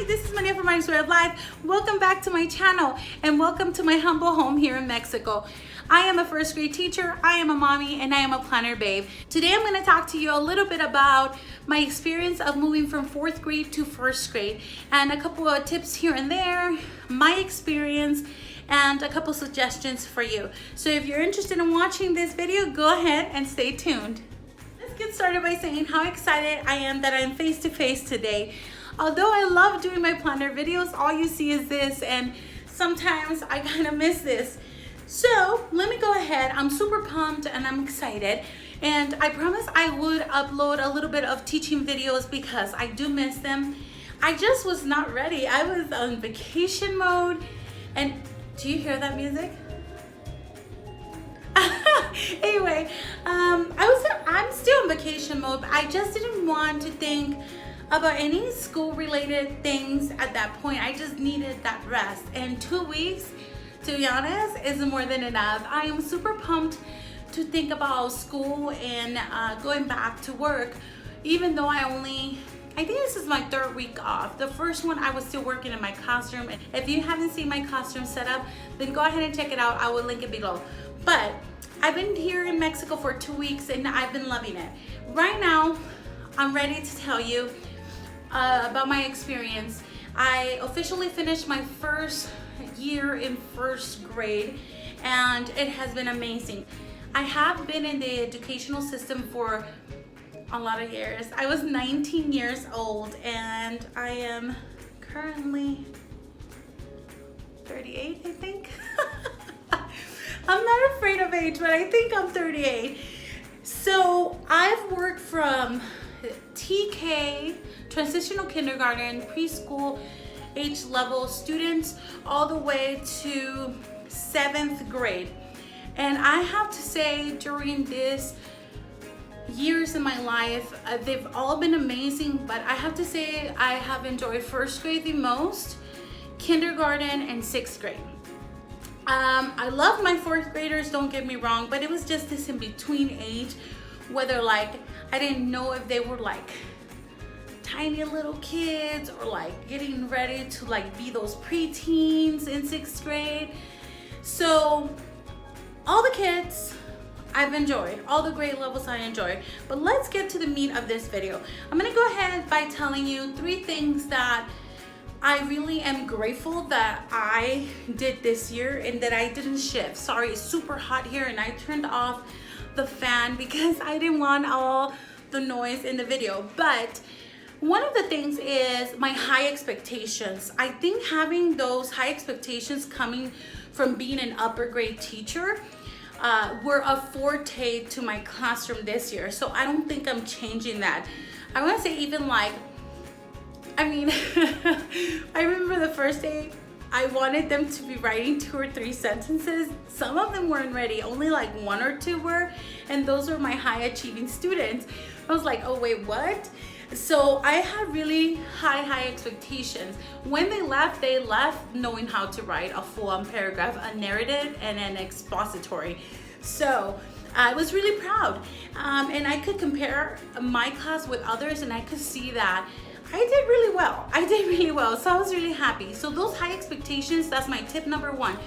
Hi, this is Maria from My Way of Life. Welcome back to my channel and welcome to my humble home here in Mexico. I am a first grade teacher, I am a mommy, and I am a planner babe. Today I'm going to talk to you a little bit about my experience of moving from 4th grade to 1st grade and a couple of tips here and there, my experience, and a couple suggestions for you. So if you're interested in watching this video, go ahead and stay tuned. Let's get started by saying how excited I am that I'm face to face today. Although I love doing my planner videos, all you see is this, and sometimes I kind of miss this. So let me go ahead. I'm super pumped and I'm excited, and I promise I would upload a little bit of teaching videos because I do miss them. I just was not ready. I was on vacation mode, and do you hear that music? Anyway, I'm still in vacation mode, but I just didn't want to think about any school related things at that point. I just needed that rest, and 2 weeks, to be honest, is more than enough. I am super pumped to think about school and going back to work, even though I think this is my 3rd week off. The first one I was still working in my classroom. If you haven't seen my classroom setup, then go ahead and check it out. I will link it below. But I've been here in Mexico for 2 weeks and I've been loving it. Right now, I'm ready to tell you about my experience. I officially finished my first year in 1st grade and it has been amazing. I have been in the educational system for a lot of years. I was 19 years old and I am currently 38, I think. I'm not afraid of age, but I think I'm 38. So I've worked from TK, transitional kindergarten, preschool age level students, all the way to 7th grade. And I have to say, during these years in my life, they've all been amazing, but I have to say I have enjoyed 1st grade the most, kindergarten, and 6th grade. I love my 4th graders, don't get me wrong, but it was just this in between age, whether like I didn't know if they were like tiny little kids or like getting ready to like be those preteens in 6th grade. So all the kids I've enjoyed, all the grade levels I enjoyed. But let's get to the meat of this video. I'm gonna go ahead by telling you 3 things that I really am grateful that I did this year and that I didn't shift. Sorry, it's super hot here and I turned off the fan because I didn't want all the noise in the video. But one of the things is my high expectations. I think having those high expectations coming from being an upper grade teacher were a forte to my classroom this year. So I don't think I'm changing that. I want to say even like, I remember the first day I wanted them to be writing 2 or 3 sentences. Some of them weren't ready, only like 1 or 2 were, and those were my high achieving students. I was like, oh wait, what? So I had really high expectations. When they left knowing how to write a full-on paragraph, a narrative, and an expository. So I was really proud. And I could compare my class with others and I could see that I did really well. I did really well, so I was really happy. So those high expectations, that's my tip number 1.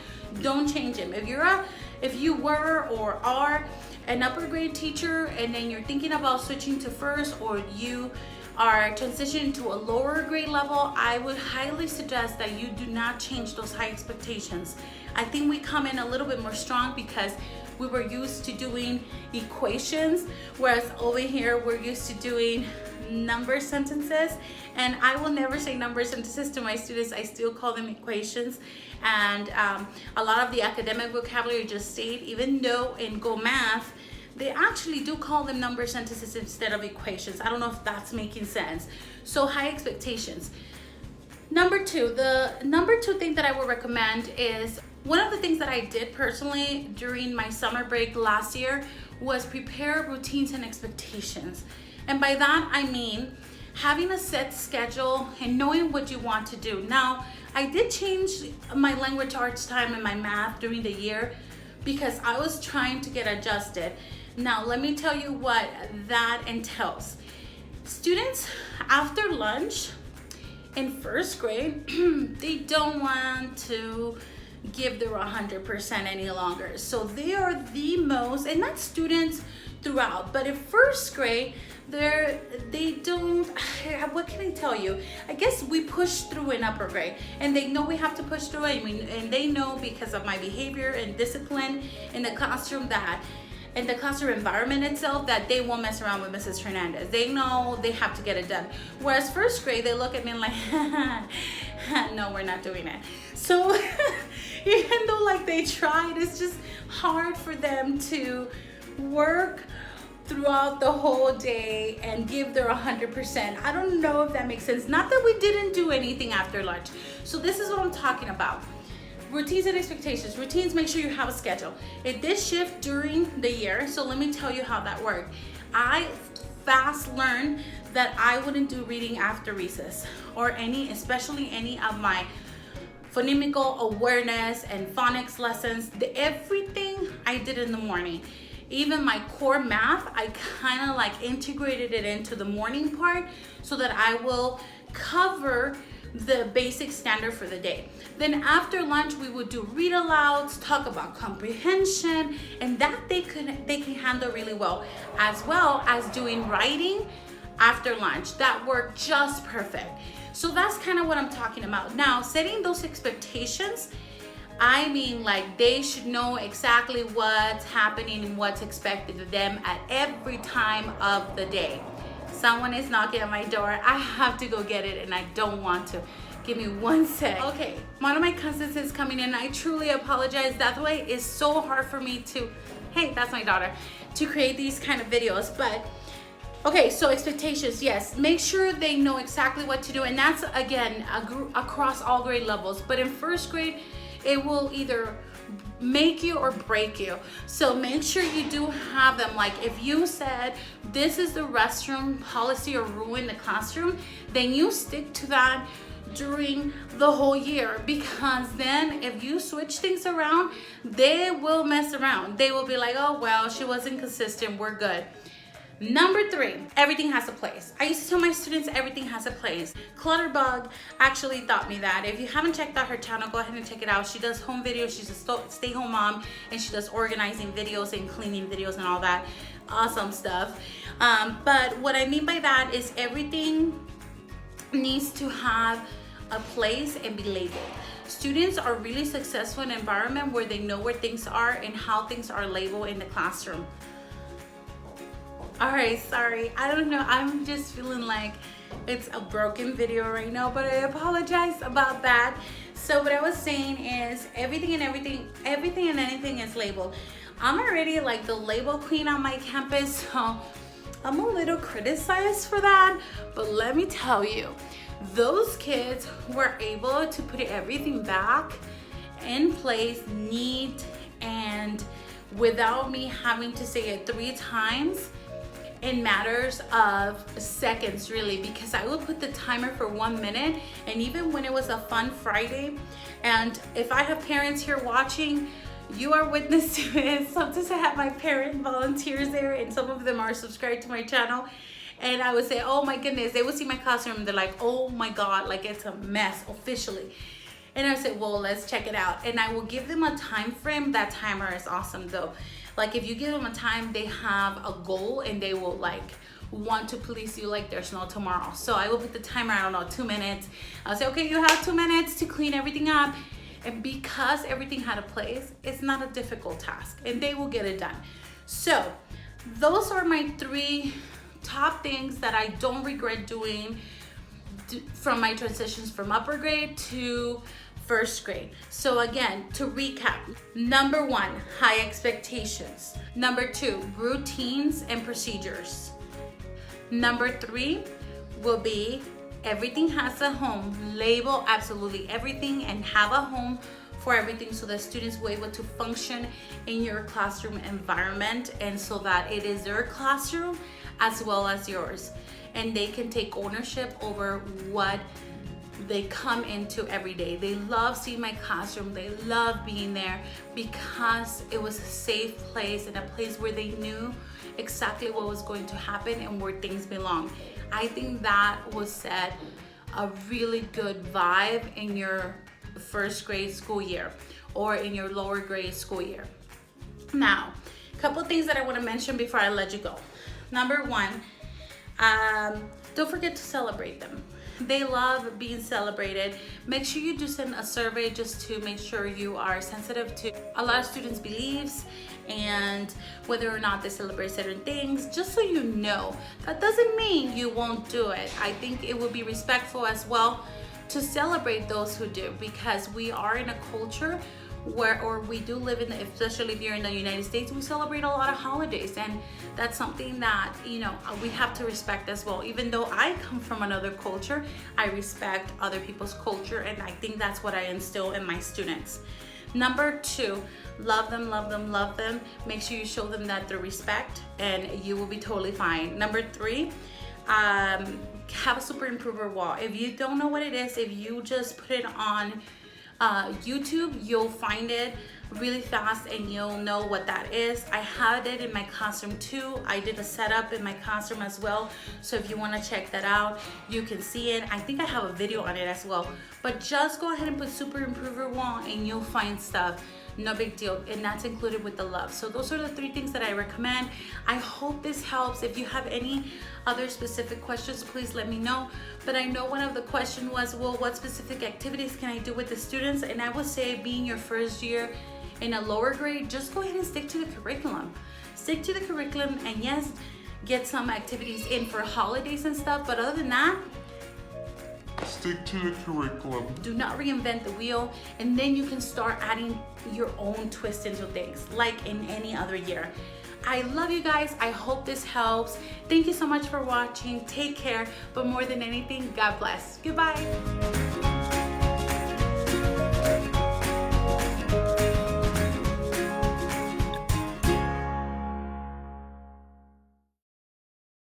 Don't change them. If you were or are an upper grade teacher and then you're thinking about switching to 1st, or you are transitioning to a lower grade level, I would highly suggest that you do not change those high expectations. I think we come in a little bit more strong because we were used to doing equations, whereas over here we're used to doing number sentences. And I will never say number sentences to my students. I still call them equations. And a lot of the academic vocabulary just stayed, even though in Go Math they actually do call them number sentences instead of equations. I don't know if that's making sense. So high expectations. Number 2, the number 2 thing that I would recommend is, one of the things that I did personally during my summer break last year was prepare routines and expectations. And by that, I mean having a set schedule and knowing what you want to do. Now, I did change my language arts time and my math during the year because I was trying to get adjusted. Now, let me tell you what that entails. Students, after lunch, in first grade, they don't want to give their 100% any longer. So they are the most, and not students throughout, but in first grade, they don't, what can I tell you? I guess we push through in upper grade, and they know we have to push through it. I mean, and they know because of my behavior and discipline in the classroom that, in the classroom environment itself, that they won't mess around with Mrs. Hernandez. They know they have to get it done. Whereas first grade, they look at me like, no, we're not doing it. So even though like they tried, it's just hard for them to work throughout the whole day and give their 100%. I don't know if that makes sense. Not that we didn't do anything after lunch. So this is what I'm talking about. Routines and expectations. Routines, make sure you have a schedule. It did shift during the year, so let me tell you how that worked. I fast learned that I wouldn't do reading after recess or especially any of my phonemical awareness and phonics lessons. Everything I did in the morning. Even my core math, I kind of like integrated it into the morning part so that I will cover the basic standard for the day. Then after lunch, we would do read alouds, talk about comprehension, and that they can handle really well as doing writing after lunch. That worked just perfect. So that's kind of what I'm talking about. Now, setting those expectations, I mean, like, they should know exactly what's happening and what's expected of them at every time of the day. Someone is knocking at my door. I have to go get it and I don't want to. Give me 1 sec. Okay, one of my cousins is coming in. I truly apologize. That way it's so hard for me to, hey, that's my daughter, to create these kind of videos. But okay, so expectations, yes. Make sure they know exactly what to do. And that's, again, across all grade levels. But in first grade, it will either make you or break you. So make sure you do have them. Like if you said this is the restroom policy or rule in the classroom, then you stick to that during the whole year, because then if you switch things around, they will mess around. They will be like, oh, well, she wasn't consistent, we're good. Number 3, everything has a place. I used to tell my students everything has a place. Clutterbug actually taught me that. If you haven't checked out her channel, go ahead and check it out. She does home videos. She's a stay-home mom, and she does organizing videos and cleaning videos and all that awesome stuff. But what I mean by that is everything needs to have a place and be labeled. Students are really successful in an environment where they know where things are and how things are labeled in the classroom. All right, sorry, I don't know, I'm just feeling like it's a broken video right now, but I apologize about that. So what I was saying is everything and anything is labeled. I'm already like the label queen on my campus, so I'm a little criticized for that, but let me tell you, those kids were able to put everything back in place, neat, and without me having to say it 3 times in matters of seconds, really, because I would put the timer for 1 minute. And even when it was a fun Friday, and if I have parents here watching, you are witness to it. Sometimes I have my parent volunteers there, and some of them are subscribed to my channel. And I would say, oh my goodness, they would see my classroom and they're like, oh my God, like it's a mess officially. And I said, well, let's check it out. And I will give them a time frame. That timer is awesome though. Like if you give them a time, they have a goal and they will like want to police you like there's no tomorrow. So I will put the timer, I don't know, 2 minutes. I'll say, okay, you have 2 minutes to clean everything up. And because everything had a place, it's not a difficult task and they will get it done. So those are my 3 top things that I don't regret doing from my transitions from upper grade to first grade. So again, to recap, number 1, high expectations. Number 2, routines and procedures. Number 3 will be everything has a home. Label absolutely everything and have a home for everything so that students will be able to function in your classroom environment, and so that it is their classroom as well as yours, and they can take ownership over what they come into every day. They love seeing my classroom. They love being there because it was a safe place and a place where they knew exactly what was going to happen and where things belong. I think that was said a really good vibe in your first grade school year or in your lower grade school year. Now, a couple things that I want to mention before I let you go. Number one, don't forget to celebrate them. They love being celebrated. Make sure you do send a survey just to make sure you are sensitive to a lot of students' beliefs and whether or not they celebrate certain things, just so you know. That doesn't mean you won't do it. I think it would be respectful as well to celebrate those who do, because we are in a culture where, or we do live in, especially if you're in the United States, we celebrate a lot of holidays, and that's something that, you know, we have to respect as well. Even though I come from another culture, I respect other people's culture, and I think that's what I instill in my students. Number two, love them, love them, love them. Make sure you show them that they're respect, and you will be totally fine. Number three, have a super improver wall. If you don't know what it is, if you just put it on YouTube, you'll find it really fast and you'll know what that is. I had it in my classroom too. I did a setup in my classroom as well, so if you want to check that out, you can see it. I think I have a video on it as well, but just go ahead and put super improver wall and you'll find stuff. No big deal, and that's included with the love. So those are the three things that I recommend. I hope this helps. If you have any other specific questions, please let me know. But I know one of the question was, well, what specific activities can I do with the students? And I would say, being your first year in a lower grade, just go ahead and stick to the curriculum. Stick to the curriculum, and yes, get some activities in for holidays and stuff, but other than that, stick to the curriculum. Do not reinvent the wheel, and then you can start adding your own twist into things like in any other year. I love you guys. I hope this helps. Thank you so much for watching. Take care, but more than anything, God bless. Goodbye.